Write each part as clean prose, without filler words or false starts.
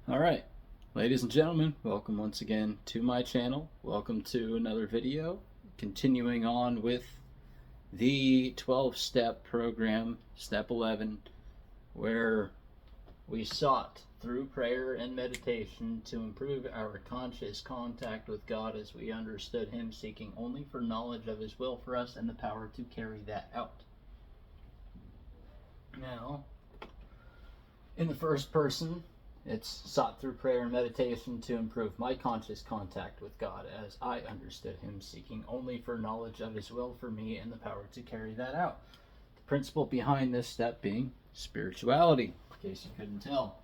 Alright, ladies and gentlemen, welcome once again to my channel. Welcome to another video, continuing on with the 12-step program, step 11, where we sought through prayer and meditation to improve our conscious contact with God as we understood Him, seeking only for knowledge of His will for us and the power to carry that out. Now, in the first person, it's sought through prayer and meditation to improve my conscious contact with God as I understood Him, seeking only for knowledge of His will for me and the power to carry that out. The principle behind this step being spirituality, in case you couldn't tell.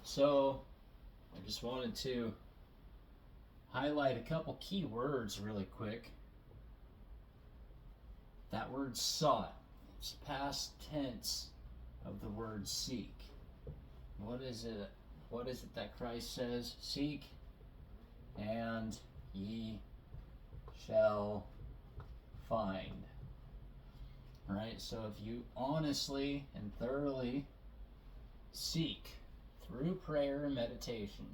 So, I just wanted to highlight a couple key words really quick. That word sought, it's past tense of the word seek. What is it? What is it that Christ says? Seek, and ye shall find. Right? So if you honestly and thoroughly seek through prayer and meditation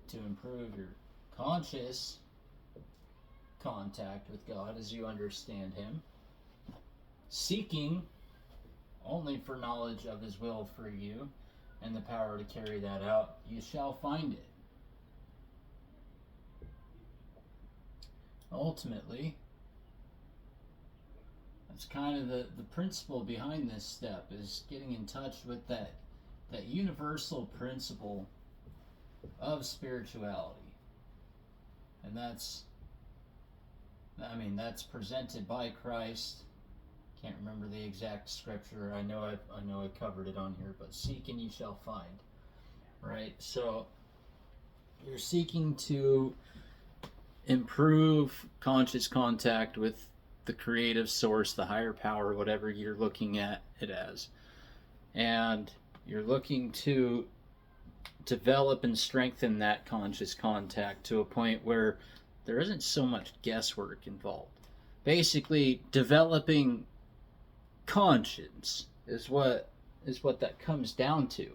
to improve your conscious contact with God as you understand Him, seeking only for knowledge of His will for you and the power to carry that out, you shall find it. Ultimately, that's kind of the principle behind this step, is getting in touch with that universal principle of spirituality. And that's presented by Christ. Can't remember the exact scripture. I know I covered it on here, but seek and you shall find. Right? So you're seeking to improve conscious contact with the creative source, the higher power, whatever you're looking at it as. And you're looking to develop and strengthen that conscious contact to a point where there isn't so much guesswork involved. Basically, developing conscience is what that comes down to.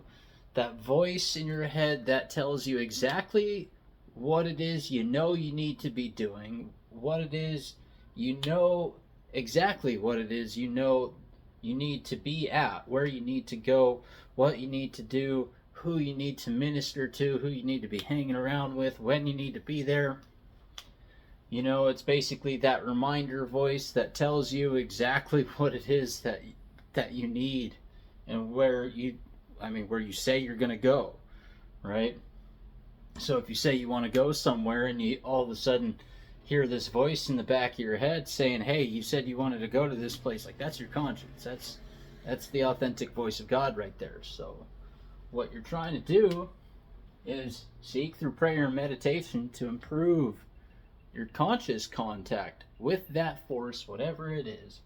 That voice in your head that tells you exactly what it is you know you need to be doing, what it is you know, exactly what it is you know you need to be at, where you need to go, what you need to do, who you need to minister to, who you need to be hanging around with, when you need to be there. You know, it's basically that reminder voice that tells you exactly what it is that you need and where you say you're going to go, right? So if you say you want to go somewhere and you all of a sudden hear this voice in the back of your head saying, "Hey, you said you wanted to go to this place," like, that's your conscience. That's the authentic voice of God right there. So what you're trying to do is seek through prayer and meditation to improve your conscious contact with that force, whatever it is,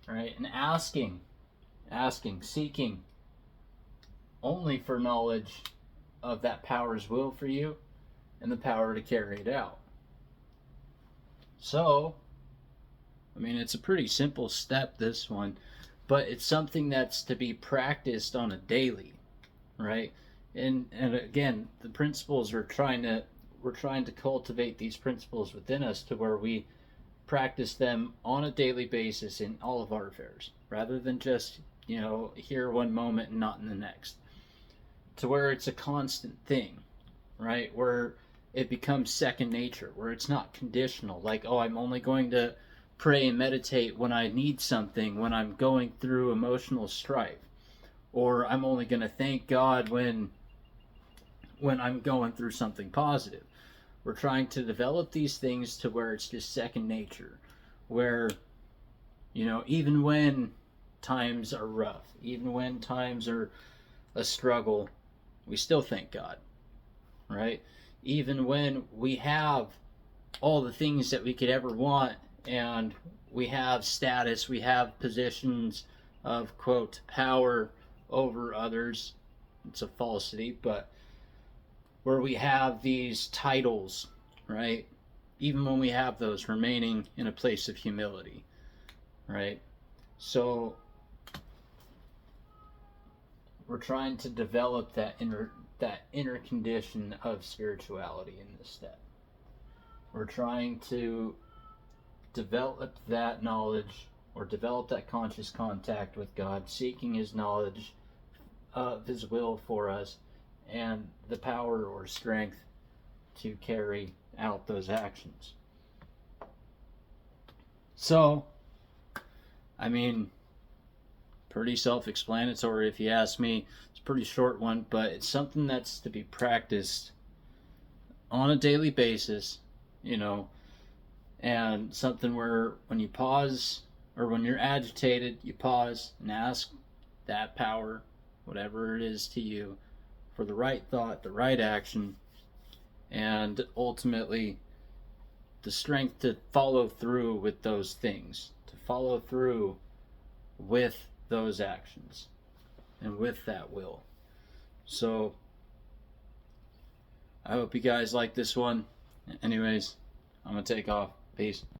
right? And asking, seeking only for knowledge of that power's will for you and the power to carry it out. So, it's a pretty simple step, this one, but it's something that's to be practiced on a daily, right? And again, the principles we're trying to cultivate these principles within us to where we practice them on a daily basis in all of our affairs, rather than just, here one moment and not in the next. To where it's a constant thing, right? Where it becomes second nature, where it's not conditional, like, oh, I'm only going to pray and meditate when I need something, when I'm going through emotional strife, or I'm only going to thank God when I'm going through something positive. We're trying to develop these things to where it's just second nature, where, even when times are rough, even when times are a struggle, we still thank God, right? Even when we have all the things that we could ever want, and we have status, we have positions of, quote, power over others. It's a falsity, but where we have these titles, right? Even when we have those, remaining in a place of humility, right? So we're trying to develop that that inner condition of spirituality in this step. We're trying to develop that knowledge or develop that conscious contact with God, seeking His knowledge of His will for us and the power or strength to carry out those actions. So, I mean, pretty self-explanatory if you ask me. It's a pretty short one, but it's something that's to be practiced on a daily basis, you know, and something where when you pause or when you're agitated, you pause and ask that power, whatever it is to you, for the right thought, the right action, and ultimately the strength to follow through with those things, to follow through with those actions and with that will. So I hope you guys like this one. Anyways, I'm gonna take off. Peace.